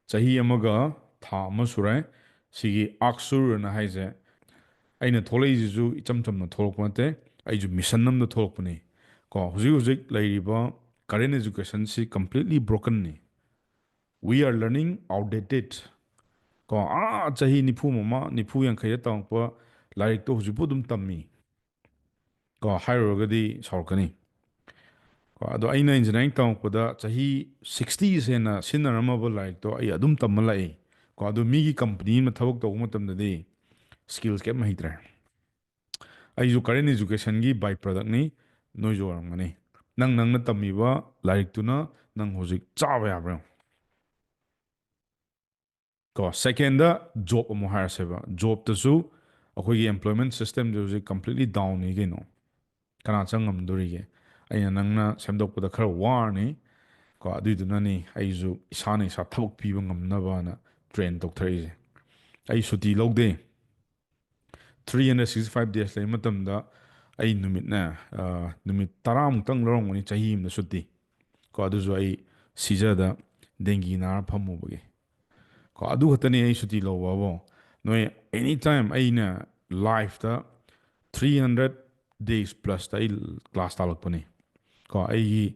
Chahi amaga tha ama surai sigi Asksur na haise aina tholai jisu icham cham na tholok pante ai ju mission nam na tholok pani ko huzik lairiba current education si completely broken ni. We are learning outdated ko chahi nifu mama nifu yang khaya tang pa lairik to hujipu dum tammi ko hairogadi saurkani ko ado aina engineering tang pada chahi 60 se na sinarama ba lairik to ai adum tammalai ko ado migi company ma thabak to matam da de skills ke mahitre ai ju current education gi by product ni noi jo ramani nang na tammi ba lairik tu na nang huzik chawa ya bro ko second da job mo hire seba job to su akhoi employment system de huzik completely down ni ge no kana changam duri ge aina nang na semdok pada khar war ni ko adu du na ni ai ju isane sa thabak pi ba ngam na ba na train tok thai je ai suti log de 365 days lay matamda ai numit na numit taram tang lorong ni chahim na suti ko adu zo ai sijada dengi nar phamu bage ko adu hatani ai suti lo wa bo noi anytime ai na life da 300 days plus ta ai class talak pani ko ai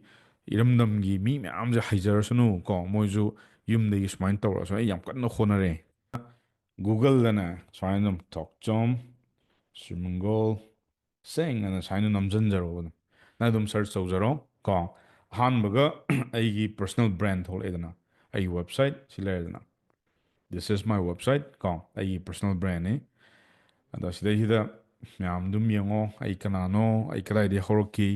iramdam gi mi me am ja haijar sunu ko moju yum de smain tawra so ai yam kan no khonare Google dana swainam Thokchom Surmangol Seng and sign namjanjaro na dum search tawjaro ko hanbaga aigi personal brand hol edana ai website siledana this is my website ko ai personal brand ni ada sida hida myam dum yango ai kanano ai kadai de horoki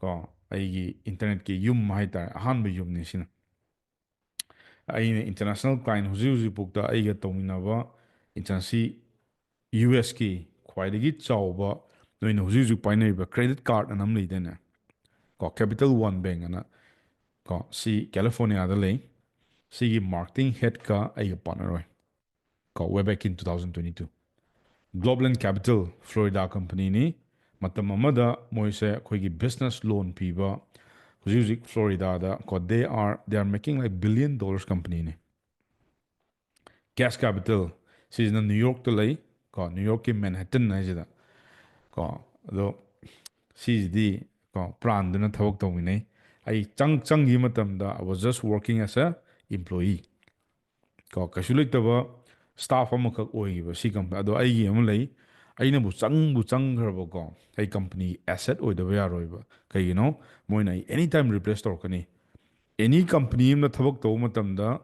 ko aigi internet ki yum haita hanba yum ni sina ai international client huji huji pukta aiga tawminaba internasi US ki khwaidagi chawba noina huji huji painaiba credit card anam leidena ko Capital One Bank ana ko si California da lei si marketing head ka ai partner oi ko way back in 2022 Global and Capital Florida company ni matam amada moise khoi business loan piba huji huji Florida da ko they are making like $1 billion company ni cash capital si na New York to lei ko New York ki Manhattan na jida ko ado CGD ko plan duna thawak tawminai ai chang gi matamda I was just working as a employee ko kasulik taba staff amakak oigiba si company ado ai gi am lei aina bu chang kharba ko ai company asset oidaba yaroiba kaigino moina anytime replace torkani any company na thawak taw matamda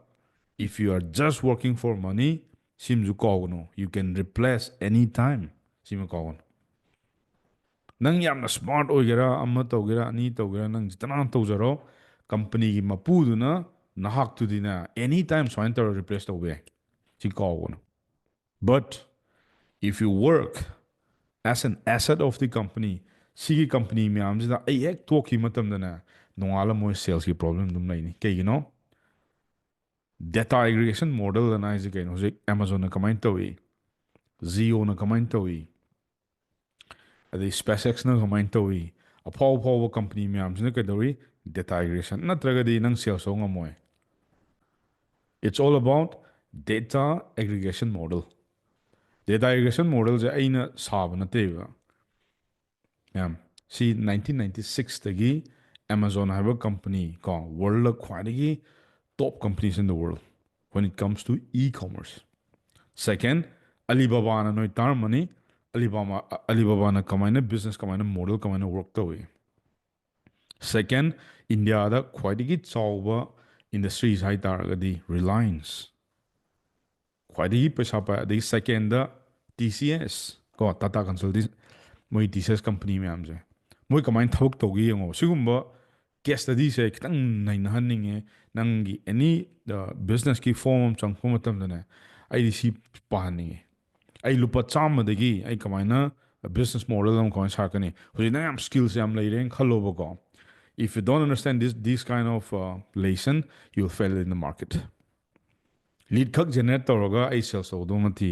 if you are just working for money simju kawno you can replace anytime sima kawno nang yamna smart oigera amma tawgera ani tawgera nang jitana tawjaro company gi mapuduna nahak tudina anytime soin tar replace tawbe si kawon but if you work as an asset of the company sigi company mi amjida ai ek toki matam dana nongala mo sales ki problem dum naini kayino data aggregation model na is again Amazon na kamain tawi Zio na kamain tawi adai SpaceX na kamain tawi apaw company miyam sina kadori data aggregation natragadi nang sales ho ngamoy it's all about data aggregation model data aggregation model je aina sab na teba yam see 1996 tagi Amazon have a company ko world la khwadagi top companies in the world when it comes to e-commerce second Alibaba na noi tar money Alibaba na kamaina business kamaina model kamaina work tawi second India da khwadigi chawba industries hai taragadi Reliance khwadigi paisa pa the second da TCS ko Tata Consulting moi TCS company me amje moi kamain thawak togi yango sigumba case study se kitang nai na haninge nangi any the business ki form chang form tam dana IDC pahaninge ai lupa chama degi ai kamaina business model am kain sakani hoji na am skills am leireng khalo ko if you don't understand this kind of lesson you'll fail in the market lead khak generate toroga ai sales do mati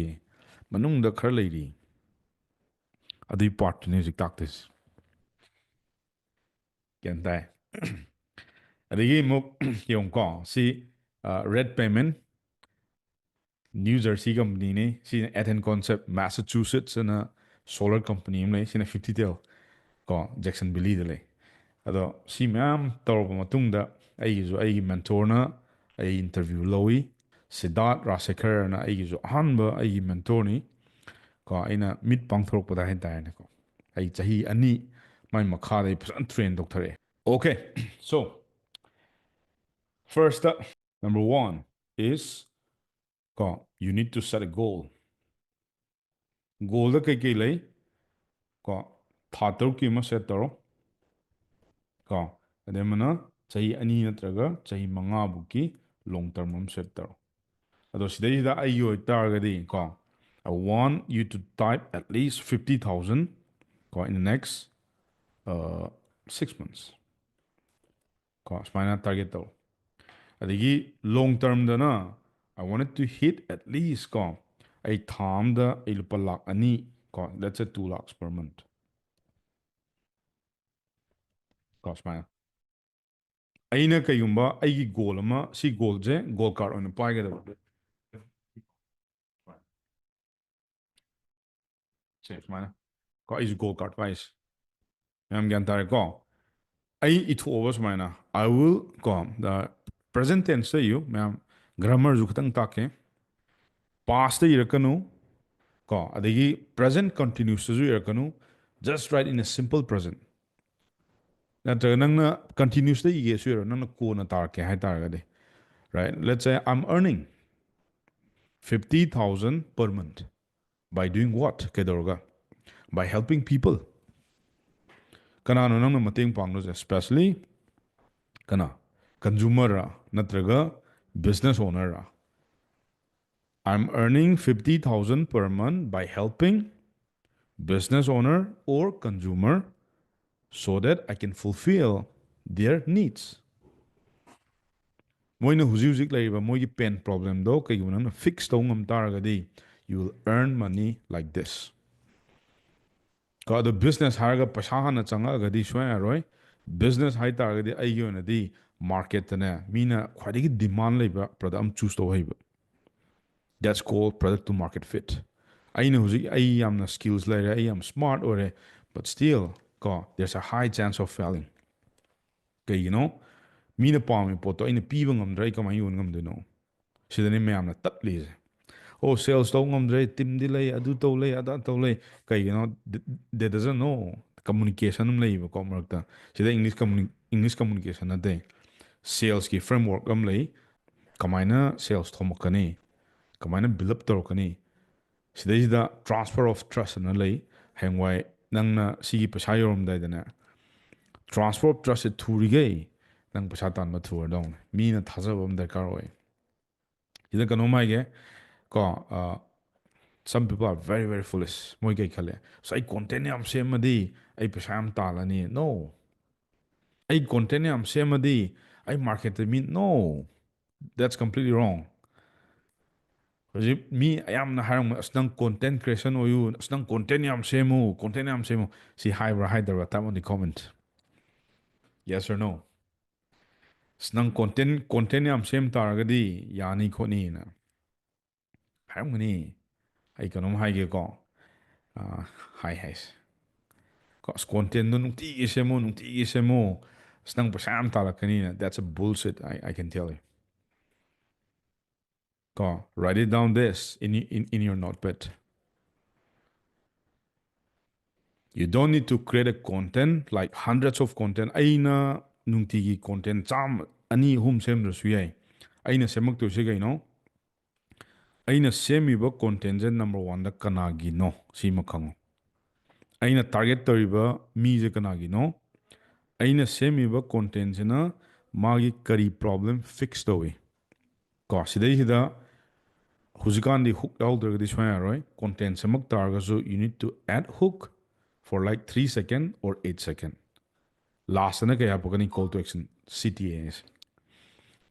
manung da khar leiri adi part ni jik taktis kentai adigi muk yong ko si red payment New Jersey company si Ethan Concept Massachusetts na solar company am lay sina 50 tel ko Jacksonville de lay ado si ma'am tawrba matungda aigi mentor na ai interview lowi Siddharth Rasekhar na aigi ju ahanba aigi mentor ni ko aina mid pangthorok pada hen tayo ko ai chahi ani mai makha dai pasan train doctor. Okay, so first number one is ko you need to set a goal. Goal da kai kai lay ko thá ꯇꯔꯨꯛꯀꯤ ꯑꯃ set ꯇꯧꯔꯣ ꯀꯣ ꯑꯗꯩ ꯑꯃꯅ ꯆꯍꯤ ꯑꯅꯤ ꯅꯠꯇ꯭ꯔꯒ ꯆꯍꯤ ꯃꯉꯥꯕꯨꯛꯀꯤ ꯂꯣꯡ ꯇꯔꯝ ꯑꯃ ꯁꯦꯠ ꯇꯧꯔꯣ ꯑꯗꯣ ꯁꯤꯗꯩꯁꯤꯗ ꯑꯩꯒꯤ ꯑꯣꯏꯇꯥꯔꯒꯗꯤ ꯀꯣ I want you to type at least 50,000 ꯀꯣ in the next 6 months ꯀꯣ ꯁꯨꯃꯥꯏꯅ ꯇꯥꯔꯒꯦꯠ ꯇꯧ ꯑꯗꯒꯤ ꯂꯣꯡ ꯇꯔꯝꯗꯅ I wanted to hit at least ꯀꯣ ꯑꯩ ꯊꯥ ꯑꯝꯗ ꯑꯩ ꯂꯨꯄꯥ ꯂꯥꯛ ꯑꯅꯤ ꯀꯣ let's say 2 lakhs per month ꯀꯣ ꯁꯨꯃꯥꯏꯅ ꯑꯩꯅ ꯀꯩꯒꯨꯝꯕ ꯑꯩꯒꯤ ꯒꯣꯜ ꯑꯃ ꯁꯤ ꯒꯣꯜꯁꯦ ꯒꯣꯜ ꯀꯥꯔꯗ ꯑꯣꯏꯅ ꯄꯥꯏꯒꯗꯕ ꯁꯦ ꯁꯨꯃꯥꯏꯅ ꯀꯣ ꯑꯩꯁꯨ ꯒꯣꯜ ꯀꯥꯔꯗ ꯄꯥꯏꯁꯦ ꯃꯌꯥꯝ ꯒ꯭ꯌꯥꯟ ꯇꯥꯔꯦꯀꯣ ꯑꯩ ꯏꯊꯣꯛꯑꯕ ꯁꯨꯃꯥꯏꯅ I will ꯀꯣ ꯗ ꯄ꯭ꯔꯖꯦꯟ ꯇꯦꯟꯁꯇ ꯏꯌꯨ ꯃꯌꯥꯝ ꯒ꯭ꯔꯥꯃꯔꯁꯨ ꯈꯤꯇꯪ ꯇꯥꯛꯀꯦ ꯄꯥꯁꯇ ꯏꯔꯛꯀꯅꯨ ꯀꯣ ꯑꯗꯒꯤ ꯄ꯭ꯔꯖꯦꯟ ꯀꯟꯇꯤꯅ꯭ꯌꯨꯁꯇꯁꯨ ꯏꯔꯛꯀꯅꯨ ꯖꯁ ꯔꯥꯏꯠ ꯏꯟ ꯑ ꯁꯤꯝꯄꯜ ꯄ꯭ꯔꯖꯦꯟ ꯅꯠꯇ꯭ꯔꯒ ꯅꯪꯅ ꯀꯟꯇꯤꯅ꯭ꯌꯨꯁꯇ ꯏꯒꯦꯁꯨ ꯏꯔꯣ ꯅꯪꯅ ꯀꯣꯟꯅ ꯇꯥꯔꯛꯀꯦ ꯍꯥꯏꯇꯥꯔꯒꯗꯤ right? Let's say I'm earning 50,000 per month by doing what? Kedorga. By helping people. Kanano nang mateng panglos, especially kana consumer ra, natraga business owner ra. I'm earning 50,000 per month by helping business owner or consumer so that I can fulfill their needs. Moina huzi huzik laiba moigi pen problem do kayuna na fix to ngam taragadi you will earn money like this. ꯀꯣ business ꯍꯥꯏꯔꯒ ꯄꯩꯁꯥ ꯍꯥꯟꯅ ꯆꯪꯉꯛꯑꯒꯗꯤ ꯁꯨꯡꯌꯥ ꯌꯥꯔꯣꯏ business ꯍꯥꯏꯇꯥꯔꯒꯗꯤ ꯑꯩꯒꯤ ꯑꯣꯏꯅꯗꯤ ꯃꯥꯔꯀꯦꯠꯇꯅꯦ ꯃꯤꯅ ꯈ꯭ꯋꯥꯏꯗꯒꯤ ꯗꯤꯃꯥꯟ ꯂꯩꯕ ꯄ꯭ꯔꯗꯛ ꯑꯃ ꯆꯨꯁ ꯇꯧ ꯍꯩꯕ that's called product to market fit ꯑꯩꯅ ꯍꯧꯖꯤꯛ ꯑꯩ ꯌꯥꯝꯅ skills ꯂꯩꯔꯦ ꯑꯩ ꯌꯥꯝ smart ꯑꯣꯏꯔꯦ but still ꯀꯣ there's a high chance of failing ꯀꯩꯒꯤꯅꯣ ꯃꯤꯅ ꯄꯥꯝꯃꯤ ꯄꯣꯠꯇꯣ ꯑꯩꯅ ꯄꯤꯕ ꯉꯝꯗ꯭ꯔꯦ ꯑꯩ ꯀꯃꯥꯏꯅ ꯌꯣꯟ ꯉꯝꯗꯣꯏꯅꯣ ꯁꯤꯗꯅꯤ ꯃꯌꯥꯝꯅ ꯇꯠꯂꯤꯁꯦ Oh, sales tau ngamdre team delay adu tau lay ada tau lay kaygino they doesn't know communication am lay ko marakta sida English communication ade sales ki framework am lay kamaina sales thomakani kamaina build up torokani sida transfer of trust na lay hengwai nangna sigi pasa yorom dai dana transfer of trust thurigay nang pasa tan ma thur dong mi na thajabam darkar oi ida kano mai ge ko some people are very very foolish moi kai khale so I content am semadi ai pesa am talani no I content am semadi I market me no that's completely wrong because me I am na harang asnang content creation oyu asnang content am semu si hi ra hi da tap on the comment yes or no asnang content am sem taragadi yani khoni na harang ni ai kanom hai ge ko hi hi content no nungti semo snang pasam tala kanina that's a bullshit I can tell you ko write it down this in your notepad you don't need to create a content like hundreds of content aina nungti gi content cham ani hum sem ro suyai aina semak to se gaino aina semiba content je number 1 da kana gi no si makhango aina target toriba mi je kana gi no aina semiba content jena magi kari problem fix towi ko sidai hida huzikan di hook yaudragadi swaya roi content samak targasu you need to add hook for like 3 second or 8 second last na kaya pagani call to action CTAs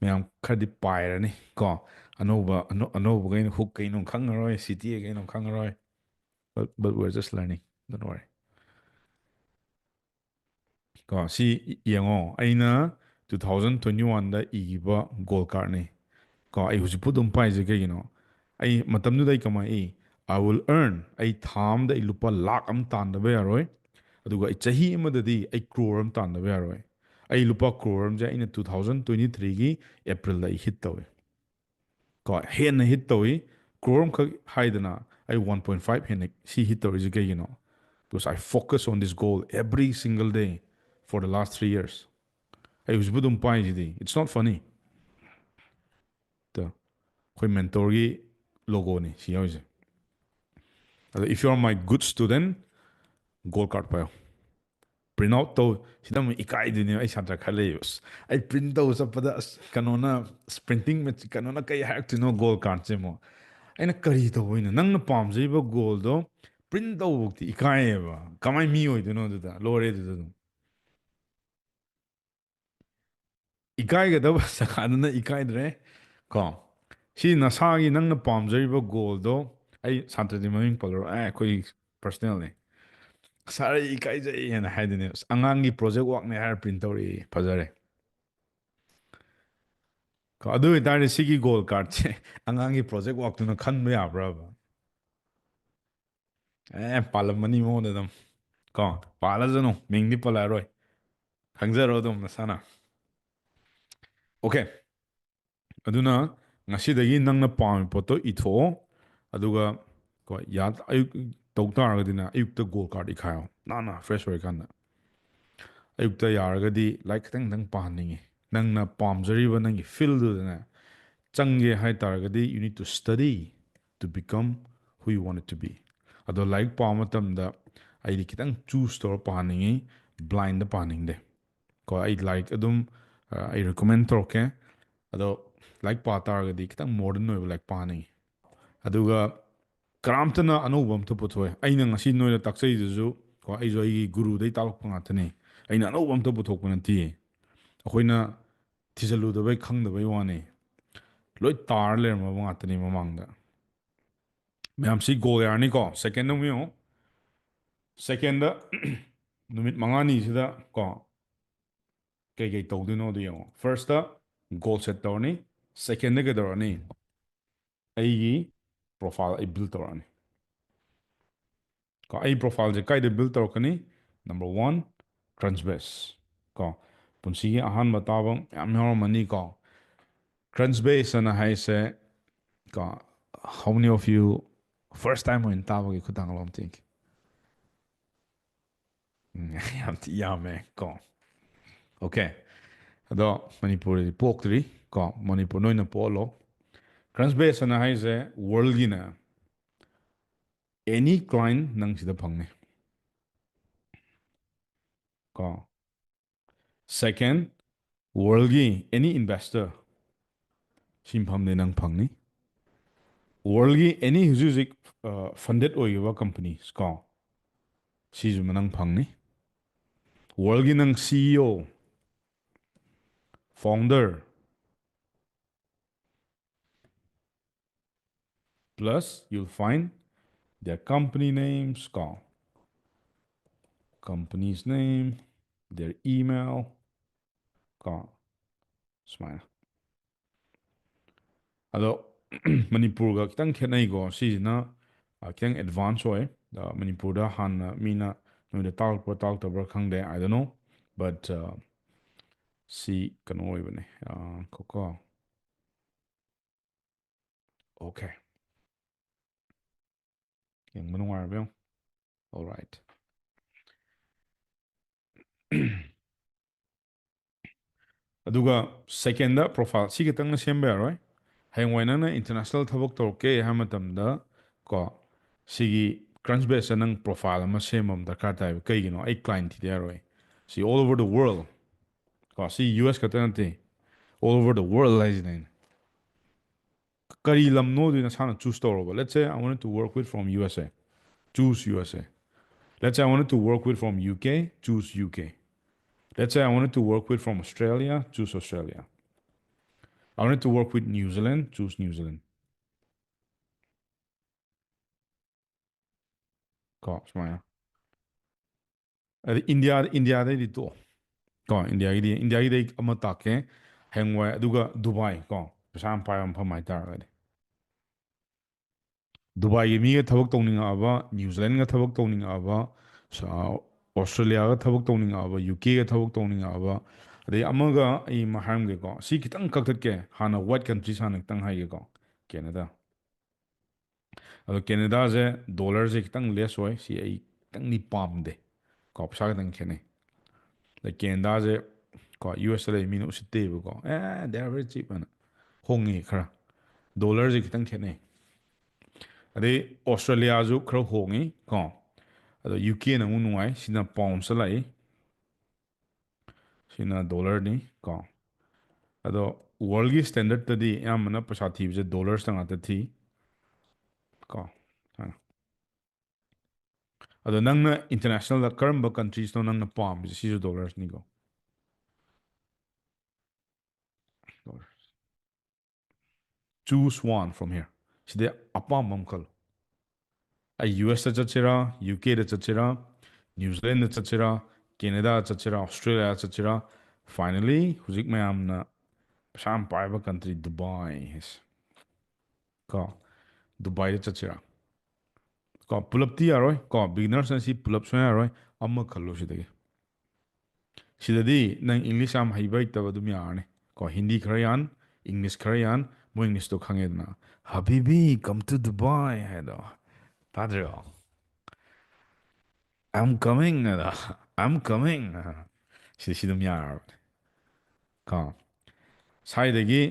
mayam khadi pairani ko anova gain hook kaino khangaroi CTA kaino khangaroi but we're just learning don't worry ko si yango aina 2021 da igiba goal card ni ko ai huji pudum paise ke ꯑꯩ ꯃꯇꯝꯗꯨꯗ ꯑꯩ ꯀꯃꯥꯏ I will earn ꯑꯩ ꯊꯥ ꯑꯃꯗ ꯑꯩ ꯂꯨꯄꯥ ꯂꯥꯛ ꯑꯃ ꯇꯥꯟꯗꯕ ꯌꯥꯔꯣꯏ ꯑꯗꯨꯒ ꯑꯩ ꯆꯍꯤ ꯑꯃꯗꯗꯤ ꯑꯩ ꯀ꯭ꯔꯣꯔ ꯑꯃ ꯇꯥꯟꯗꯕ ꯌꯥꯔꯣꯏ ꯑꯩ ꯂꯨꯄꯥ ꯀ꯭ꯔꯣꯔ ꯑꯃꯁꯦ ꯑꯩꯅ 2023ꯒꯤ ꯑꯦꯄ꯭ꯔꯤꯜꯗ ꯑꯩ ꯍꯤꯠ ꯇꯧꯏ ꯀꯣ ꯍꯦꯟꯅ ꯍꯤꯠ ꯇꯧꯏ ꯀ꯭ꯔꯣꯔ ꯑꯃꯈꯛ ꯍꯥꯏꯗꯅ ꯑꯩ 1.5 ꯍꯦꯟꯅ ꯁꯤ ꯍꯤꯠ ꯇꯧꯔꯤꯁꯤ ꯀꯩꯒꯤꯅꯣ because I focus on this goal every single day for the last 3 years ꯑꯩ ꯍꯧꯖꯤꯛꯄꯨ ꯑꯗꯨꯝ ꯄꯥꯏꯁꯤꯗꯤ it's not funny ꯑꯩꯈꯣꯏ ꯃꯦꯟꯇꯣꯔꯒꯤ ꯂꯣꯒꯣꯅꯤ ꯁꯤ ꯌꯥꯎꯔꯤꯁꯦ ꯑꯗꯣ if you are my good student gold card ꯄꯥꯏꯌꯣ ꯄ꯭ꯔꯤꯟ ꯑꯥꯎꯠ ꯇꯧ ꯁꯤꯗ ꯑꯃꯨꯛ ꯏꯀꯥꯏꯗꯣꯏꯅꯦꯕ ꯑꯩ ꯁꯥꯇ꯭ꯔ ꯈꯔ ꯂꯩꯌꯦꯕ ꯑꯩ ꯄ꯭ꯔꯤꯟ ꯇꯧ ꯆꯠꯄꯗ ꯀꯩꯅꯣꯅ ꯄ꯭ꯔꯤꯟꯇꯤꯡ ꯀꯩꯅꯣꯅ ꯀꯩ ꯍꯥꯏꯔꯛꯇꯣꯏꯅꯣ ꯒꯣꯜ ꯀꯥꯔꯠꯁꯦ ꯑꯃꯨꯛ ꯑꯩꯅ ꯀꯔꯤ ꯇꯧꯕꯩꯅꯣ ꯅꯪꯅ ꯄꯥꯝꯖꯔꯤꯕ ꯒꯣꯜꯗꯣ ꯄ꯭ꯔꯤꯟ ꯇꯧꯕꯐꯥꯎꯗꯤ ꯏꯀꯥꯏꯌꯦꯕ ꯀꯃꯥꯏ ꯃꯤ ꯑꯣꯏꯗꯣꯏꯅꯣ ꯑꯗꯨꯗ ꯂꯣꯏꯔꯦ ꯑꯗꯨꯗ ꯑꯗꯨꯝ ꯏꯀꯥꯏꯒꯗꯕ ꯖꯒꯥꯗꯨꯅ ꯏꯀꯥꯏꯗ꯭ꯔꯦ ꯀꯣ ꯁꯤ ꯅꯁꯥꯒꯤ ꯅꯪꯅ ꯄꯥꯝꯖꯔꯤꯕ ꯒꯣꯜꯗꯣ ꯑꯩ ꯁꯥꯇ꯭ꯔꯗꯤ ꯃꯃꯤꯡ ꯄꯜꯂꯔꯣꯏ ꯑꯩꯈꯣꯏ ꯄꯔꯁꯣꯅꯦꯜꯅꯤ ꯁꯥꯔ ꯑꯩ ꯏꯀꯥꯏꯖꯩ ꯍꯥꯏꯅ ꯍꯥꯏꯗꯣꯏꯅꯦ ꯑꯉꯥꯡꯒꯤ ꯄ꯭ꯔꯣꯖꯦꯛ ꯋꯥꯛꯅꯦ ꯍꯥꯏꯔ ꯄ꯭ꯔꯤꯟ ꯇꯧꯔꯛꯏ ꯐꯖꯔꯦ ꯑꯗꯨ ꯑꯣꯏꯇꯥꯔꯗꯤ ꯁꯤꯒꯤ ꯒꯣꯜ ꯀꯥꯔꯠꯁꯦ ꯑꯉꯥꯡꯒꯤ ꯄ꯭ꯔꯣꯖꯦꯛ ꯋꯥꯛꯇꯨꯅ ꯈꯟꯕ ꯌꯥꯕ꯭ꯔꯕ ꯄꯥꯜꯂꯝꯃꯅꯤ ꯃꯉꯣꯟꯗ ꯑꯗꯨꯝ ꯀꯣ ꯄꯥꯜꯂꯖꯅꯨ ꯃꯤꯡꯗꯤ ꯄꯜꯂꯛꯑꯔꯣꯏ ꯈꯪꯖꯔꯣ ꯑꯗꯨꯝ ꯅꯁꯥꯅ ꯑꯣꯀꯦ ꯑꯗꯨꯅ ꯉꯁꯤꯗꯒꯤ ꯅꯪꯅ ꯄꯥꯝꯃꯤꯕ ꯄꯣꯠꯇꯣ ꯏꯊꯣꯛꯑꯣ ꯑꯗꯨꯒ ꯀꯣ ꯑꯌꯨꯛ ꯇꯧ ꯇꯥꯔꯒꯗꯤꯅ ꯑꯌꯨꯛꯇ ꯒꯣꯜ ꯀꯥꯔꯠ ꯏꯈꯥꯏꯌꯣ ꯅꯥꯟꯅ ꯐ꯭ꯔꯦꯁ ꯑꯣꯏꯔꯤꯀꯥꯟꯗ ꯑꯌꯨꯛꯇ ꯌꯥꯔꯒꯗꯤ ꯂꯥꯏꯔꯤꯛ ꯈꯤꯇꯪ ꯄꯥꯍꯟꯅꯤꯡꯉꯤ ꯅꯪꯅ ꯄꯥꯝꯖꯔꯤꯕ ꯅꯪꯒꯤ ꯐꯤꯜꯗꯨꯗꯅꯦ ꯆꯪꯒꯦ ꯍꯥꯏ ꯇꯥꯔꯒꯗꯤ you need to study to become who you want to be ꯑꯗꯣ ꯂꯥꯏꯔꯤꯛ ꯄꯥꯕ ꯃꯇꯝꯗ ꯑꯩꯗꯤ ꯈꯤꯇꯪ ꯆꯨꯁ ꯇꯧꯔ ꯄꯥꯍꯟꯅꯤꯡꯉꯤ ꯕ꯭ꯂꯥꯏꯟꯗ ꯄꯥꯅꯤꯡꯗꯦ ꯀꯣ ꯑꯩ ꯂꯥꯏꯔꯤꯛ ꯑꯗꯨꯝ ꯑꯩ ꯔꯤꯀꯃꯦꯟ ꯇꯧꯔꯛꯀꯦ ꯑꯗꯣ ꯂꯥꯏꯔꯤꯛ ꯄꯥ ꯇꯥꯔꯒꯗꯤ ꯈꯤꯇꯪ ꯃꯣꯗꯔꯟ ꯑꯣꯏꯕ ꯂꯥꯏꯔꯤꯛ ꯄꯥꯅꯤꯡꯉꯤ ꯑꯗꯨꯒ ꯀꯅꯥꯝꯇꯅ ꯑꯅꯧꯕ ꯑꯝꯇ ꯄꯨꯊꯣꯛꯑꯦ ꯑꯩꯅ ꯉꯁꯤ ꯅꯣꯏꯅ ꯇꯥꯛꯆꯩꯗꯨꯁꯨ ꯀꯣ ꯑꯩꯁꯨ ꯑꯩꯒꯤ ꯒꯨꯔꯨꯗꯩ ꯇꯥꯛꯂꯛꯄ ꯉꯥꯛꯇꯅꯤ ꯑꯩꯅ ꯑꯅꯧꯕ ꯑꯝꯇ ꯄꯨꯊꯣꯛꯄ ꯅꯠꯇꯦ ꯑꯩꯈꯣꯏꯅ ꯊꯤꯖꯤꯜꯂꯨꯗꯕꯩ ꯈꯪꯗꯕꯩ ꯋꯥꯅꯤ ꯂꯣꯏ ꯇꯥꯔ ꯂꯩꯔꯝꯃꯕ ꯉꯥꯛꯇꯅꯤ ꯃꯃꯥꯡꯗ ꯃꯌꯥꯝ ꯁꯤ ꯒꯣꯜ ꯌꯥꯔꯅꯤꯀꯣ ꯁꯦꯀꯦꯟꯗ ꯑꯃꯨꯛ ꯌꯦꯡꯉꯨ ꯁꯦꯀꯦꯟꯗ ꯅꯨꯃꯤꯠ ꯃꯉꯥꯅꯤꯁꯤꯗ ꯀꯣ ꯀꯩꯀꯩ ꯇꯧꯗꯣꯏꯅꯣꯗꯣ ꯌꯦꯡꯉꯣ ꯐꯥꯔꯁꯇ ꯒꯣꯜ ꯁꯦꯠ ꯇꯧꯔꯅꯤ ꯁꯦꯀꯦꯟꯗ ꯀꯩꯗꯧꯔꯅꯤ ꯑꯩꯒꯤ ꯄ꯭ꯔꯣꯐꯥꯏꯜ ꯑꯩ ꯕꯤꯜ ꯇꯧꯔꯛꯑꯅꯤ ꯀꯣ ꯑꯩ ꯄ꯭ꯔꯣꯐꯥꯏꯜꯁꯦ ꯀꯥꯏꯗ ꯕꯤꯜ ꯇꯧꯔꯛꯀꯅꯤ ꯅꯝꯕꯔ ꯋꯥꯟ ꯇ꯭ꯔꯟꯁꯕꯦꯁ ꯀꯣ ꯄꯨꯟꯁꯤꯒꯤ ꯑꯍꯥꯟꯕ ꯇꯥꯕ ꯃꯌꯥꯝ ꯌꯥꯎꯔꯝꯃꯅꯤ ꯀꯣ ꯇ꯭ꯔꯟꯁꯕꯦꯁ ꯑꯅ ꯍꯥꯏꯁꯦ ꯀꯣ how many of you first time ꯑꯣꯏꯅ ꯇꯥꯕꯒꯤ ꯈꯨꯊꯥꯡ ꯑꯃ ꯊꯦꯡꯈꯤ ꯌꯥꯝ ꯊꯤ ꯌꯥꯝꯃꯦ ꯀꯣ ꯑꯣꯀꯦ ꯑꯗꯣ ꯃꯅꯤꯄꯨꯔꯗꯤ ꯄꯣꯛꯇ꯭ꯔꯤ ꯀꯣ ꯃꯅꯤꯄꯨꯔ ꯅꯣꯏꯅ ꯄꯣꯛꯍꯜꯂꯣ ꯇ꯭ꯔꯟꯁꯕꯦꯁ ꯑꯅ ꯍꯥꯏꯁꯦ ꯋꯥꯔꯜꯒꯤꯅ ꯑꯦꯅꯤ ꯀ꯭ꯂꯥꯏꯟ ꯅꯪ ꯁꯤꯗ ꯐꯪꯅꯤ ꯀꯣ ꯁꯦꯀꯦꯟ ꯋꯥꯔꯜꯒꯤ ꯑꯦꯅꯤ ꯏꯟꯚꯦꯁꯇꯔ ꯁꯤ ꯃꯐꯝꯗꯤ ꯅꯪ ꯐꯪꯅꯤ ꯋꯥꯔꯜꯒꯤ ꯑꯦꯅꯤ ꯍꯧꯖꯤꯛ ꯍꯧꯖꯤꯛ ꯐꯟꯗꯦꯠ ꯑꯣꯏꯈꯤꯕ ꯀꯝꯄꯅꯤꯁ ꯀꯣ ꯁꯤꯁꯨ ꯅꯪ ꯐꯪꯅꯤ ꯋꯥꯔꯜꯒꯤ ꯅꯪ ꯁꯤ ꯏ ꯑꯣ founder plus you'll find their company names call company's name their email call ꯁꯨꯃꯥꯏꯅ ꯑꯗꯣ ꯃꯅꯤꯄꯨꯔꯒ ꯈꯤꯇꯪ ꯈꯦꯠꯅꯩꯀꯣ ꯁꯤꯁꯤꯅ ꯈꯤꯇꯪ ꯑꯦꯗꯚꯥꯟꯁ ꯑꯣꯏ ꯃꯅꯤꯄꯨꯔꯗ ꯍꯥꯟꯅ ꯃꯤꯅ ꯅꯣꯏꯗ ꯇꯥꯛꯂꯛꯄ꯭ꯔꯥ ꯇꯥꯛꯂꯛꯇꯕ꯭ꯔꯥ ꯈꯪꯗꯦ ꯑꯥꯏ ꯗꯣꯟ ꯅꯣ ꯕꯠ ꯁꯤ ꯀꯩꯅꯣ ꯑꯣꯏꯕꯅꯦ ꯀꯣ ꯑꯣꯀꯦ ꯌꯦꯡꯕ ꯅꯨꯡꯉꯥꯏꯔꯕ ꯌꯦꯡꯉꯣ ꯑꯣꯜꯔꯥꯏꯠ ꯑꯗꯨꯒ ꯁꯦꯀꯦꯟꯗ ꯄ꯭ꯔꯣꯐꯥꯏꯜ ꯁꯤ ꯈꯤꯇꯪꯅ ꯁꯦꯝꯕ ꯌꯥꯔꯣꯏ ꯍꯌꯦꯡꯋꯥꯏ ꯅꯪꯅ ꯏꯟꯇꯔꯅꯦꯁꯅꯦꯜ ꯊꯕꯛ ꯇꯧꯔꯛꯀꯦ ꯍꯥꯏꯕ ꯃꯇꯝꯗ ꯀꯣ ꯁꯤꯒꯤ ꯀ꯭ꯔꯟꯁꯕꯦꯁꯇ ꯅꯪ ꯄ꯭ꯔꯣꯐꯥꯏꯜ ꯑꯃ ꯁꯦꯝꯕ ꯑꯃ ꯗꯔꯀꯥꯔ ꯇꯥꯏꯕ ꯀꯩꯒꯤꯅꯣ ꯑꯩ ꯀ꯭ꯂꯥꯏꯟ ꯊꯤꯗ ꯌꯥꯔꯣꯏ ꯁꯤ ꯑꯣꯜ ꯑꯣꯚꯔ ꯗ ꯋꯥꯔꯜ ꯀꯣ ꯁꯤ ꯌꯨ ꯑꯦꯁ ꯈꯛꯇ ꯅꯠꯇꯦ ꯑꯣꯜ ꯑꯣꯚꯔ ꯗ ꯋꯥꯔꯜ ꯍꯥꯏꯁꯤꯅ ꯑꯩꯅ ꯀꯔꯤ ꯂꯝꯅꯣꯗꯨ ꯅꯁꯥꯅ ꯆꯨꯁ ꯇꯧꯔꯕ let's say I want to work with from U S A choose U S A let's say I want to work with from U K choose U K let's say I wanted to work with from Australia, choose Australia. I wanted to work with New Zealand, choose New Zealand. ꯀꯣ ꯁꯨꯃꯥꯏꯅ ꯑꯗ ꯏꯟꯗꯤꯌꯥꯗꯩꯗꯤ ꯇꯣꯛꯑꯣ ꯀꯣ ꯏꯟꯗꯤꯌꯥꯒꯤꯗꯤ ꯑꯃ ꯇꯥꯛꯀꯦ. ꯍꯌꯦꯡꯋꯥꯏ ꯑꯗꯨꯒ Dubai ꯀꯣ ꯄꯩꯁꯥ ꯌꯥꯝ ꯄꯥꯏꯕ ꯃꯐꯝ ꯍꯥꯏꯇꯥꯔꯒꯗꯤ. ꯗꯨꯕꯥꯏꯒꯤ ꯃꯤꯒ ꯊꯕꯛ ꯇꯧꯅꯤꯡꯉꯛꯑꯕ ꯅ꯭ꯌꯨꯖꯤꯂꯦꯟడ్ꯒ ꯊꯕꯛ ꯇꯧꯅꯤꯡꯉꯛꯑꯕ ꯑꯣꯁꯇ꯭ꯔꯦꯂꯤꯌꯥꯒ ꯊꯕꯛ ꯇꯧꯅꯤꯡꯉꯛꯑꯕ ꯌꯨꯀꯦꯒ ꯊꯕꯛ ꯇꯧꯅꯤꯡꯉꯛꯑꯕ ꯑꯗꯩ ꯑꯃꯒ ꯑꯩ ꯑꯃ ꯍꯥꯏꯔꯝꯒꯦꯀꯣ ꯁꯤ ꯈꯤꯇꯪ ꯀꯛꯊꯠꯀꯦ ꯍꯥꯟꯅ ꯋꯥꯏꯠ ꯀꯟꯇ꯭ꯔꯤꯁ ꯍꯥꯟꯅ ꯈꯤꯇꯪ ꯍꯥꯏꯒꯦꯀꯣ ꯀꯦꯅꯥꯗꯥ ꯑꯗꯣ ꯀꯦꯅꯥꯗꯥꯁꯦ ꯗꯣꯂꯔꯁꯦ ꯈꯤꯇꯪ ꯂꯦꯁ ꯑꯣꯏ ꯁꯤ ꯑꯩ ꯈꯤꯇꯪꯗꯤ ꯄꯥꯝꯗꯦ ꯀꯣ ꯄꯩꯁꯥ ꯈꯤꯇꯪ ꯈꯦꯠꯅꯩ ꯑꯗꯩ ꯀꯦꯅꯥꯗꯥꯁꯦ ꯀꯣ ꯌꯨ ꯑꯦꯁꯇ ꯂꯩ ꯃꯤꯅ ꯎꯁꯤꯠꯇꯦꯕꯀꯣ ꯗꯦ ꯑꯥꯔ ꯚꯦꯔꯤ ꯆꯤꯞ ꯑꯅ ꯍꯣꯡꯉꯤ ꯈꯔ ꯗꯣꯂꯔꯁꯦ ꯈꯤꯇꯪ ꯈꯦꯠꯅꯩ ꯑꯗꯩ ꯑꯣꯁꯇ꯭ꯔꯦꯂꯤꯌꯥꯁꯨ ꯈꯔ ꯍꯣꯡꯉꯤ ꯀꯣ ꯑꯗꯣ ꯌꯨ ꯀꯦꯅ ꯑꯃꯨꯛ ꯅꯨꯡꯉꯥꯏ ꯁꯤꯅ ꯄꯥꯎꯟꯁꯇ ꯂꯥꯛꯏ ꯁꯤꯅ ꯗꯣꯂꯔꯅꯤ ꯀꯣ ꯑꯗꯣ ꯋꯥꯔꯜꯒꯤ ꯁ꯭ꯇꯦꯟꯗꯔꯠꯇꯗꯤ ꯑꯌꯥꯝꯕꯅ ꯄꯩꯁꯥ ꯊꯤꯕꯁꯦ ꯗꯣꯂꯔꯁꯇ ꯉꯥꯛꯇ ꯊꯤ ꯀꯣ ꯑꯗꯣ ꯅꯪꯅ ꯏꯟꯇꯔꯅꯦꯁꯅꯦꯜꯗ ꯀꯔꯝꯕ ꯀꯟꯇ꯭ꯔꯤꯁꯅꯣ ꯅꯪꯅ ꯄꯥꯝꯃꯤꯁꯦ ꯁꯤꯁꯨ ꯗꯣꯂꯔꯁꯅꯤꯀꯣ ꯆꯨꯁ ꯋꯥꯟ ꯐ꯭ꯔꯣꯝ ꯍꯤꯌꯔ ꯁꯤꯗꯤ ꯑꯄꯥꯝꯕ ꯑꯃ ꯈꯜꯂꯣ ꯑꯩ ꯌꯨ ꯑꯦꯁꯇ ꯆꯠꯁꯤꯔꯥ ꯌꯨ ꯀꯦꯗ ꯆꯠꯁꯤꯔꯥ ꯅ꯭ꯌꯨꯖꯤꯂꯦꯟꯗ ꯆꯠꯁꯤꯔꯥ ꯀꯦꯅꯥꯗꯥ ꯆꯠꯁꯤꯔꯥ ꯑꯣꯁꯇ꯭ꯔꯦꯂꯤꯌꯥ ꯆꯠꯁꯤꯔꯥ ꯐꯥꯏꯅꯦꯂꯤ ꯍꯧꯖꯤꯛ ꯃꯌꯥꯝꯅ ꯄꯩꯁꯥ ꯌꯥꯝ ꯄꯥꯏꯕ ꯀꯟꯇ꯭ꯔꯤ ꯗꯨꯕꯥꯏ ꯍꯥꯏꯁꯦ ꯀꯣ ꯗꯨꯕꯥꯏꯗ ꯆꯠꯁꯤꯔꯥ ꯀꯣ ꯄꯨꯂꯞꯇꯤ ꯌꯥꯔꯣꯏ ꯀꯣ ꯕꯤꯒꯤꯅꯔꯁꯅ ꯁꯤ ꯄꯨꯂꯞ ꯁꯨꯡꯌꯥ ꯌꯥꯔꯣꯏ ꯑꯃ ꯈꯜꯂꯣ ꯁꯤꯗꯒꯤ ꯁꯤꯗꯗꯤ ꯅꯪ ꯏꯪꯂꯤꯁ ꯌꯥꯝ ꯍꯩꯕ ꯍꯩꯇꯕ ꯑꯗꯨꯝ ꯌꯥꯔꯅꯤ ꯀꯣ ꯍꯤꯟꯗꯤ ꯈꯔ ꯌꯥꯟ ꯏꯪꯂꯤꯁ ꯈꯔ ꯌꯥꯟ ꯃꯣꯏ ꯏꯪꯂꯤꯁꯇꯣ ꯈꯪꯉꯦꯗꯅ ꯍꯕꯤꯕꯤ ꯀꯝ ꯇꯨ ꯗꯨꯕꯥꯏ ꯍꯥꯏꯗꯣ ꯇꯥꯗ꯭ꯔꯣ I'm coming ꯑꯗ I'm coming ꯁꯤ ꯑꯗꯨꯝ ꯌꯥꯔꯕꯅꯦ ꯀꯣ ꯁ꯭ꯋꯥꯏꯗꯒꯤ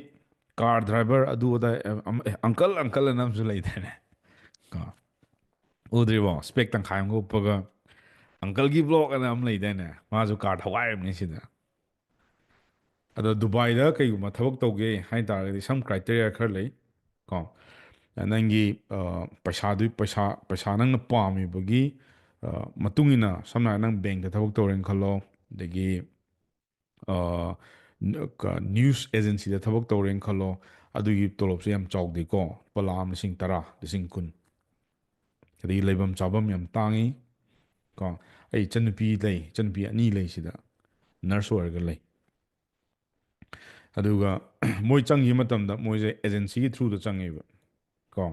ꯀꯥꯔ ꯗ꯭ꯔꯥꯏꯚꯔ ꯑꯗꯨ ꯑꯗꯥ ꯑꯪꯀꯜ ꯑꯪꯀꯜ ꯑꯅ ꯑꯃꯁꯨ ꯂꯩꯗꯥꯏꯅꯦ ꯀꯣ ꯎꯗ꯭ꯔꯤꯕꯣ ꯁ꯭ꯄꯦꯛ ꯇꯪꯈꯥꯏ ꯑꯃꯒ ꯎꯞꯄꯒ ꯑꯪꯀꯜꯒꯤ ꯕ꯭ꯂꯣꯛ ꯑꯅ ꯑꯃ ꯂꯩꯗꯥꯏꯅꯦ ꯃꯥꯁꯨ ꯀꯥꯔ ꯊꯧꯒꯥꯏꯔꯤꯕꯅꯤ ꯁꯤꯗ ꯑꯗꯣ ꯗꯨꯕꯥꯏꯗ ꯀꯩꯒꯨꯝꯕ ꯊꯕꯛ ꯇꯧꯒꯦ ꯍꯥꯏ ꯇꯥꯔꯒꯗꯤ ꯁꯝ ꯀ꯭ꯔꯥꯏꯇꯦꯔꯤꯌꯥ ꯈꯔ ꯂꯩ ꯀꯣ ꯅꯪꯒꯤ ꯄꯩꯁꯥ ꯅꯪꯅ ꯄꯥꯝꯃꯤꯕꯒꯤ ꯃꯇꯨꯡ ꯏꯟꯅ ꯁꯝꯅ ꯍꯥꯏꯔꯕꯗ ꯅꯪ ꯕꯦꯡꯛꯇ ꯊꯕꯛ ꯇꯧꯔꯦꯅ ꯈꯜꯂꯣ ꯑꯗꯒꯤ ꯅ꯭ꯌꯨꯁ ꯑꯦꯖꯦꯟꯁꯤꯗ ꯊꯕꯛ ꯇꯧꯔꯦꯅ ꯈꯜꯂꯣ ꯑꯗꯨꯒꯤ ꯇꯣꯂꯣꯞꯁꯦ ꯌꯥꯝ ꯆꯥꯎꯗꯦꯀꯣ ꯂꯨꯄꯥ ꯂꯥꯈ ꯑꯃ ꯂꯤꯁꯤꯡ ꯇꯔꯥ ꯂꯤꯁꯤꯡ ꯀꯨꯟ ꯑꯗꯒꯤ ꯂꯩꯐꯝ ꯆꯥꯐꯝ ꯌꯥꯝ ꯇꯥꯡꯉꯤ ꯀꯣ ꯑꯩ ꯏꯆꯟꯅꯨꯄꯤ ꯂꯩ ꯏꯆꯟꯅꯨꯄꯤ ꯑꯅꯤ ꯂꯩ ꯁꯤꯗ ꯅꯔꯁ ꯑꯣꯏꯔꯒ ꯂꯩ ꯑꯗꯨꯒ ꯃꯣꯏ ꯆꯪꯈꯤꯕ ꯃꯇꯝꯗ ꯃꯣꯏꯁꯦ ꯑꯦꯖꯦꯟꯁꯤꯒꯤ ꯊ꯭ꯔꯨꯗ ꯆꯪꯉꯦꯕ ꯀꯣ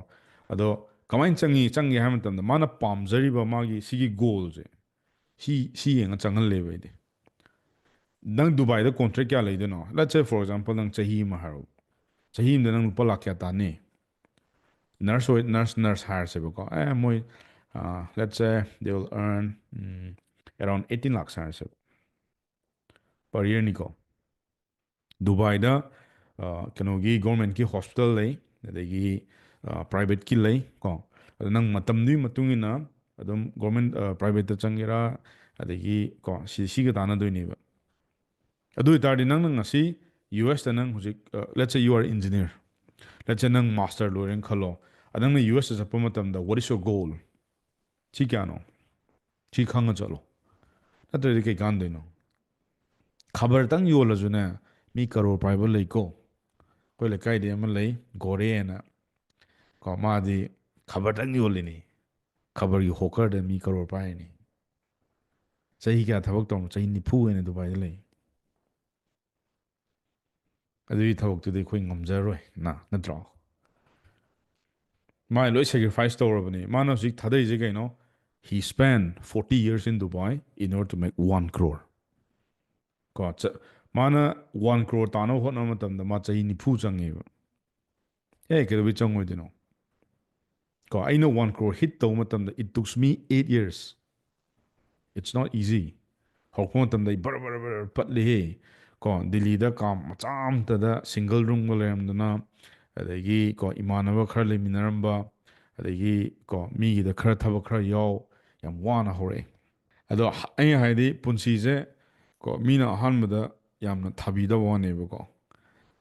ꯑꯗꯣ ꯀꯃꯥꯏꯅ ꯆꯪꯒꯦ ꯍꯥꯏꯕ ꯃꯇꯝꯗ ꯃꯥꯅ ꯄꯥꯝꯖꯔꯤꯕ ꯃꯥꯒꯤ ꯁꯤꯒꯤ ꯒꯣꯜꯁꯦ ꯁꯤ ꯌꯦꯡꯉ ꯆꯪꯍꯜꯂꯦꯕ ꯑꯩꯗꯤ ꯅꯪ ꯗꯨꯕꯥꯏꯗ ꯀꯣꯟꯇ꯭ꯔꯦꯛ ꯀꯌꯥ ꯂꯩꯗꯣꯏꯅꯣ ꯂꯦꯠꯁ ꯁꯦ ꯐꯣꯔ ꯑꯦꯛꯖꯥꯝꯄꯜ ꯅꯪ ꯆꯍꯤ ꯑꯃ ꯍꯥꯏꯔꯣ ꯆꯍꯤ ꯑꯃꯗ ꯅꯪ ꯂꯨꯄꯥ ꯂꯥꯛ ꯀꯌꯥ ꯇꯥꯅꯤ ꯅꯔꯁ ꯑꯣꯏ ꯅꯔꯁ ꯍꯥꯏꯔꯁꯦꯕꯀꯣ ꯃꯣꯏ let's say they will earn around 18 lakhs ꯍꯥꯏꯔꯁꯦꯕ ꯄꯔ ꯏꯌꯔꯅꯤꯀꯣ ꯗꯨꯕꯥꯏꯗ ꯀꯩꯅꯣꯒꯤ ꯒꯣꯔꯃꯦꯟꯠꯀꯤ ꯍꯣꯁꯄꯤꯇꯥꯜ ꯂꯩ ꯑꯗꯒꯤ ꯄ꯭ꯔꯥꯏꯚꯦꯠꯀꯤ ꯂꯩ ꯀꯣ ꯑꯗꯣ ꯅꯪ ꯃꯇꯝꯗꯨꯒꯤ ꯃꯇꯨꯡ ꯏꯟꯅ ꯑꯗꯨꯝ ꯒꯣꯔꯃꯦꯟ ꯄ꯭ꯔꯥꯏꯚꯦꯠꯇ ꯆꯪꯒꯦꯔꯥ ꯑꯗꯒꯤ ꯀꯣ ꯁꯤꯒ ꯇꯥꯟꯅꯗꯣꯏꯅꯦꯕ ꯑꯗꯨ ꯑꯣꯏꯇꯥꯔꯗꯤ ꯅꯪꯅ ꯉꯁꯤ ꯌꯨ ꯑꯦꯁꯇ ꯅꯪ ꯍꯧꯖꯤꯛ let's say you are engineer let's say ꯅꯪ ꯃꯥꯁꯇꯔ ꯂꯣꯏꯔꯦꯅ ꯈꯜꯂꯣ ꯅꯪꯅ ꯌꯨ ꯑꯦꯁꯇ ꯆꯠꯄ ꯃꯇꯝꯗ ꯋꯥꯠ ꯏꯁ ꯌꯣꯔ ꯒꯣꯜ ꯁꯤ ꯀꯌꯥꯅꯣ ꯁꯤ ꯈꯪꯉ ꯆꯠꯂꯣ ꯅꯠꯇ꯭ꯔꯗꯤ ꯀꯩ ꯀꯥꯟꯗꯣꯏꯅꯣ ꯈꯕꯔꯇꯪ ꯌꯣꯜꯂꯁꯨꯅꯦ ꯃꯤ ꯀꯔꯣꯔ ꯄꯥꯏꯕ ꯂꯩꯀꯣ ꯑꯩꯈꯣꯏ ꯂꯩꯀꯥꯏꯗꯤ ꯑꯃ ꯂꯩ ꯒꯣꯔꯦꯅ ꯀꯣ ꯃꯥꯗꯤ ꯈꯕꯔꯇꯪ ꯌꯣꯜꯂꯤꯅꯤ ꯈꯕꯔꯒꯤ ꯍꯣꯀꯔꯗ ꯃꯤ ꯀꯔꯣꯔ ꯄꯥꯏꯔꯤꯅꯤ ꯆꯍꯤ ꯀꯌꯥ ꯊꯕꯛ ꯇꯧꯔꯅꯣ ꯆꯍꯤ 90 ꯑꯣꯏꯅ ꯗꯨꯕꯥꯏꯗ ꯂꯩ ꯑꯗꯨꯒꯤ ꯊꯕꯛꯇꯨꯗꯤ ꯑꯩꯈꯣꯏ ꯉꯝꯖꯔꯣꯏ ꯅꯠꯇ꯭ꯔꯣ ꯃꯥ ꯂꯣꯏ ꯁꯦꯀ꯭ꯔꯤꯐꯥꯏꯁ ꯇꯧꯔꯕꯅꯤ ꯃꯥꯅ ꯍꯧꯖꯤꯛ ꯊꯥꯗꯩꯁꯦ ꯀꯩꯅꯣ he spent 40 years in Dubai in order to make 1 crore ꯀꯣ ꯃꯥꯅ 1 crore ꯇꯥꯅꯕ ꯍꯣꯠꯅꯕ ꯃꯇꯝꯗ ꯃꯥ ꯆꯍꯤ 90 ꯆꯪꯉꯦꯕ ꯀꯩꯗꯧꯕꯩ ꯆꯪꯉꯣꯏꯗꯣꯏꯅꯣ ꯀꯣ ꯑꯩꯅ 1 crore ꯍꯤꯠ ꯇꯧꯕ ꯃꯇꯝꯗ it took me 8 years it's not easy ꯍꯧꯔꯛꯄ ꯃꯇꯝꯗ ꯑꯩ ꯕꯔ ꯄꯠꯂꯤꯍꯦ ꯀꯣ ꯗꯤꯜꯂꯤꯗ ꯀꯥ ꯃꯆꯥ ꯑꯃꯇꯗ ꯁꯤꯡꯒꯜ ꯔꯨꯝꯒ ꯂꯩꯔꯝꯗꯅ ꯑꯗꯒꯤ ꯀꯣ ꯏꯃꯥꯟꯅꯕ ꯈꯔ ꯂꯩꯃꯤꯟꯅꯔꯝꯕ ꯑꯗꯒꯤ ꯀꯣ ꯃꯤꯒꯤꯗ ꯈꯔ ꯊꯕꯛ ꯈꯔ ꯌꯥꯎ ꯌꯥꯝ ꯋꯥꯅ ꯍꯧꯔꯛꯑꯦ ꯑꯗꯣ ꯑꯩꯅ ꯍꯥꯏꯗꯤ ꯄꯨꯟꯁꯤꯁꯦ ꯀꯣ ꯃꯤꯅ ꯑꯍꯥꯟꯕꯗ ꯌꯥꯝꯅ ꯊꯥꯕꯤꯗꯕ ꯋꯥꯅꯦꯕꯀꯣ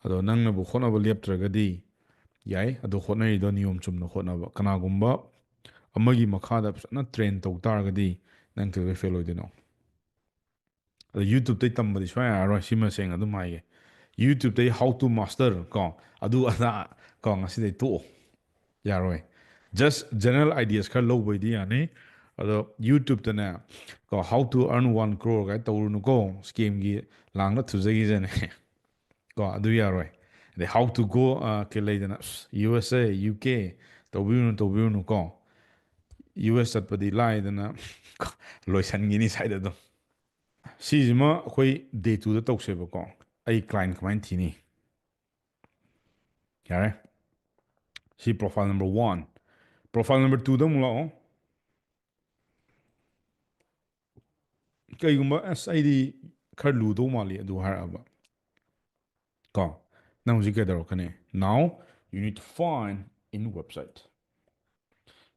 ꯑꯗꯣ ꯅꯪꯅꯕꯨ ꯍꯣꯠꯅꯕ ꯂꯦꯞꯇ꯭ꯔꯒꯗꯤ ꯌꯥꯏ ꯑꯗꯣ ꯍꯣꯠꯅꯔꯤꯗꯣ ꯅꯤꯌꯣꯝ ꯆꯨꯝꯅ ꯍꯣꯠꯅꯕ ꯀꯅꯥꯒꯨꯝꯕ ꯑꯃꯒꯤ ꯃꯈꯥꯗ ꯐꯖꯅ ꯇ꯭ꯔꯦꯟ ꯇꯧ ꯇꯥꯔꯒꯗꯤ ꯅꯪ ꯀꯩꯗꯧꯕꯩ ꯐꯦꯜ ꯑꯣꯏꯗꯣꯏꯅꯣ ꯑꯗꯣ ꯌꯨꯇ꯭ꯌꯨꯕꯇꯩ ꯇꯝꯕꯗꯤ ꯁꯨꯡꯌꯥ ꯌꯥꯔꯔꯣꯏ ꯁꯤꯃ ꯁꯦꯡꯅ ꯑꯗꯨꯝ ꯍꯥꯏꯒꯦ ꯌꯨꯇ꯭ꯌꯨꯕꯇꯩ ꯍꯥꯎ ꯇꯨ ꯃꯥꯁꯇꯔ ꯀꯣ ꯑꯗꯨ ꯑꯗꯥ ꯀꯣ ꯉꯁꯤꯗꯩ ꯇꯣꯛꯑꯣ ꯌꯥꯔꯣꯏ ꯖꯁ ꯖꯦꯅꯔꯦꯜ ꯑꯥꯏꯗꯤꯌꯥꯁ ꯈꯔ ꯂꯧꯕꯩꯗꯤ ꯌꯥꯅꯤ ꯑꯗꯣ ꯌꯨꯇ꯭ꯌꯨꯕꯇꯅꯦ ꯀꯣ ꯍꯥꯎ ꯇꯨ ꯑꯔꯟ 1 crore ꯀꯥꯏ ꯇꯧꯔꯨꯅꯨꯀꯣ ꯁ꯭ꯀꯦꯝꯒꯤ ꯂꯥꯡꯗ ꯊꯨꯖꯈꯤꯖꯅꯤ ꯀꯣ ꯑꯗꯨ ꯌꯥꯔꯣꯏ ꯑꯗꯩ ꯍꯥꯎ ꯇꯨ ꯒꯣ ꯀꯩ ꯂꯩꯗꯅ ꯌꯨ ꯑꯦꯁ ꯑꯦ ꯌꯨ ꯀꯦ ꯇꯧꯕꯤꯔꯨꯅꯨ ꯇꯧꯕꯤꯔꯨꯅꯨ ꯀꯣ ꯌꯨ ꯑꯦꯁ ꯆꯠꯄꯗꯤ ꯂꯥꯏꯗꯅ ꯂꯣꯏꯁꯟꯈꯤꯅꯤ ꯁꯥꯏꯗ ꯑꯗꯨꯝ ꯁꯤꯁꯤꯃ ꯑꯩꯈꯣꯏ ꯗꯦ ꯇꯨꯗ ꯇꯧꯁꯦꯕꯀꯣ ꯑꯩ ꯀ꯭ꯂꯥꯏꯟ ꯀꯃꯥꯏꯅ ꯊꯤꯅꯤ ꯌꯥꯔꯦ ꯁꯤ ꯄ꯭ꯔꯣꯐꯥꯏꯜ ꯅꯝꯕꯔ 1 ꯄ꯭ꯔꯣꯐꯥꯏꯜ ꯅꯝꯕꯔ 2ꯗ ꯑꯃꯨꯛ ꯂꯥꯛꯑꯣ ꯀꯩꯒꯨꯝꯕ ꯑꯁ ꯑꯩꯗꯤ ꯈꯔ ꯂꯨꯗꯧ ꯃꯥꯜꯂꯤ ꯑꯗꯨ ꯍꯥꯏꯔꯛꯑꯕ ꯀꯣ ꯅꯪ ꯍꯧꯖꯤꯛ ꯀꯩꯗꯧꯔꯛꯀꯅꯤ ꯅꯥꯎ ꯌꯨ ꯅꯤꯠ ꯇꯨ ꯐꯥꯏꯟ ꯏꯟ ꯋꯦꯕꯁꯥꯏꯠ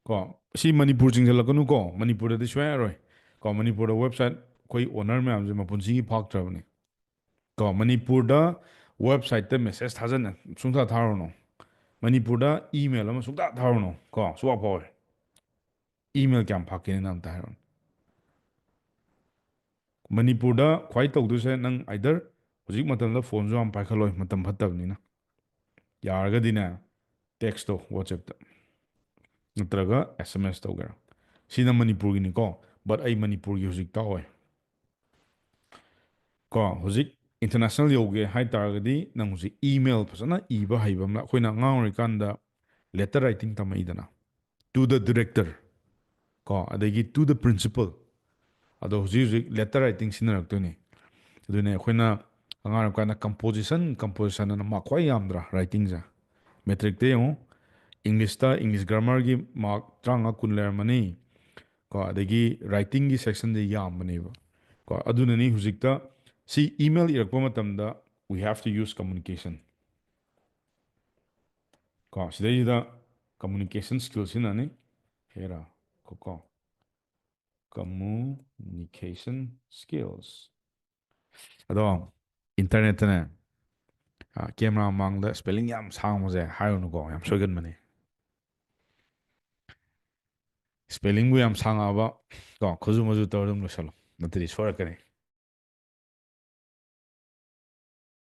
ꯀꯣ ꯁꯤ ꯃꯅꯤꯄꯨꯔ ꯆꯤꯡꯁꯤꯜꯂꯛꯀꯅꯨꯀꯣ ꯃꯅꯤꯄꯨꯔꯗꯗꯤ ꯁꯨꯡꯌꯥ ꯌꯥꯔꯣꯏ ꯀꯣ ꯃꯅꯤꯄꯨꯔꯗ ꯋꯦꯕꯁꯥꯏꯠ ꯑꯩꯈꯣꯏ ꯑꯣꯅꯔ ꯃꯌꯥꯝꯁꯦ ꯃꯄꯨꯟꯁꯤꯒꯤ ꯐꯥꯎꯇ꯭ꯔꯕꯅꯤ ꯀꯣ ꯃꯅꯤꯄꯨꯔꯗ ꯋꯦꯕꯁꯥꯏꯠꯇ ꯃꯦꯁꯦꯁ ꯊꯥꯖꯟꯅ ꯁꯨꯡꯊꯥ ꯊꯥꯔꯨꯅꯨ ꯃꯅꯤꯄꯨꯔꯗ ꯏꯃꯦꯜ ꯑꯃ ꯁꯨꯡꯊꯥ ꯊꯥꯔꯨꯅꯨ ꯀꯣ ꯁꯨꯡꯐꯥꯎ ꯐꯥꯎꯔꯦ ꯏꯃꯦꯜ ꯀꯌꯥꯝ ꯐꯥꯛꯀꯦꯅ ꯅꯪ ꯑꯝꯇ ꯍꯥꯏꯔꯛꯎꯅꯦ ꯃꯅꯤꯄꯨꯔꯗ ꯈ꯭ꯋꯥꯏ ꯇꯧꯗꯣꯏꯁꯦ ꯅꯪ ꯑꯥꯏꯗꯔ ꯍꯧꯖꯤꯛ ꯃꯇꯝꯗ ꯐꯣꯟꯁꯨ ꯌꯥꯝ ꯄꯥꯏꯈꯠꯂꯣꯏ ꯃꯇꯝ ꯐꯠꯇꯕꯅꯤꯅ ꯌꯥꯔꯒꯗꯤꯅꯦ ꯇꯦꯛꯁꯇꯣ ꯋꯥꯆꯦꯞꯇ ꯅꯠꯇ꯭ꯔꯒ ꯑꯦꯁ ꯑꯦꯝ ꯑꯦꯁ ꯇꯧꯒꯦꯔꯥ ꯁꯤꯅ ꯃꯅꯤꯄꯨꯔꯒꯤꯅꯤꯀꯣ ꯕꯠ ꯑꯩ ꯃꯅꯤꯄꯨꯔꯒꯤ ꯍꯧꯖꯤꯛ ꯇꯥꯛꯑꯣꯏ ꯀꯣ ꯍꯧꯖꯤꯛ ꯏꯟꯇꯔꯅꯦꯁꯅꯦꯜ ꯌꯧꯒꯦ ꯍꯥꯏ ꯇꯥꯔꯒꯗꯤ ꯅꯪ ꯍꯧꯖꯤꯛ ꯏꯃꯦꯜ ꯐꯖꯅ ꯏꯕ ꯍꯩꯕ ꯑꯃ ꯑꯩꯈꯣꯏꯅ ꯑꯉꯥꯡ ꯑꯣꯏꯔꯤꯀꯥꯟꯗ ꯂꯦꯇꯔ ꯔꯥꯏꯇꯤꯡ ꯇꯝꯃꯛꯏꯗꯅ ꯇꯨ ꯗ ꯗꯤꯔꯦꯛꯇꯔ ꯀꯣ ꯑꯗꯒꯤ ꯇꯨ ꯗ ꯄ꯭ꯔꯤꯟꯁꯤꯄꯜ ꯑꯗꯣ ꯍꯧꯖꯤꯛ ꯍꯧꯖꯤꯛ ꯂꯦꯇꯔ ꯔꯥꯏꯇꯤꯡ ꯁꯤꯖꯤꯟꯅꯔꯛꯇꯣꯏꯅꯤ ꯑꯗꯨꯅꯦ ꯑꯩꯈꯣꯏꯅ ꯑꯉꯥꯡ ꯑꯣꯏꯔꯤꯀꯥꯟꯗ ꯀꯝꯄꯣꯖꯤꯁꯟ ꯑꯅ ꯃꯥꯔꯛ ꯈ꯭ꯋꯥꯏ ꯌꯥꯝꯗ꯭ꯔꯥ ꯔꯥꯏꯇꯤꯡꯁꯦ ꯃꯦꯇ꯭ꯔꯤꯛꯇ ꯌꯦꯡꯉꯨ ꯏꯪꯂꯤꯁꯇ ꯏꯪꯂꯤꯁ ꯒ꯭ꯔꯥꯃꯔꯒꯤ ꯃꯥꯔꯛ 35 10 ꯂꯩꯔꯝꯃꯅꯤ ꯀꯣ ꯑꯗꯒꯤ ꯔꯥꯏꯇꯤꯡꯒꯤ ꯁꯦꯛꯁꯟꯁꯦ ꯌꯥꯝꯕꯅꯦꯕ ꯀꯣ ꯑꯗꯨꯅꯅꯤ ꯍꯧꯖꯤꯛꯇ ꯁꯤ ꯏꯃꯦꯜ ꯏꯔꯛꯄ ꯃꯇꯝꯗ we have two use communication ꯀꯣ ꯁꯤꯗꯩꯁꯤꯗ ꯀꯝꯃꯨꯅꯤꯀꯦꯁꯟ ꯁ꯭ꯀꯤꯜ ꯁꯤꯖꯤꯟꯅꯅꯤ ꯍꯦꯔꯥ ꯀꯣ ꯀꯝꯃꯨꯅꯤꯀꯦꯁꯟ ꯁ꯭ꯀꯤꯜꯁ ꯑꯗꯣ ꯏꯟꯇꯔꯅꯦꯠꯇꯅꯦ ꯀꯦꯃꯦꯔꯥ ꯃꯃꯥꯡꯗ ꯁ꯭ꯄꯦꯂꯤꯡ ꯌꯥꯝ ꯁꯥꯡꯕꯁꯦ ꯍꯥꯏꯔꯨꯅꯨꯀꯣ ꯌꯥꯝ ꯁꯣꯏꯒꯟꯕꯅꯦ ꯁ꯭ꯄꯦꯂꯤꯡꯕꯨ ꯌꯥꯝ ꯁꯥꯡꯉꯛꯑꯕ ꯀꯣ ꯈꯨꯖꯨ ꯃꯖꯨ ꯇꯧꯔ ꯑꯗꯨꯝ ꯂꯣꯏꯁꯜꯂꯣ ꯅꯠꯇ꯭ꯔꯗꯤ ꯁꯣꯏꯔꯛꯀꯅꯤ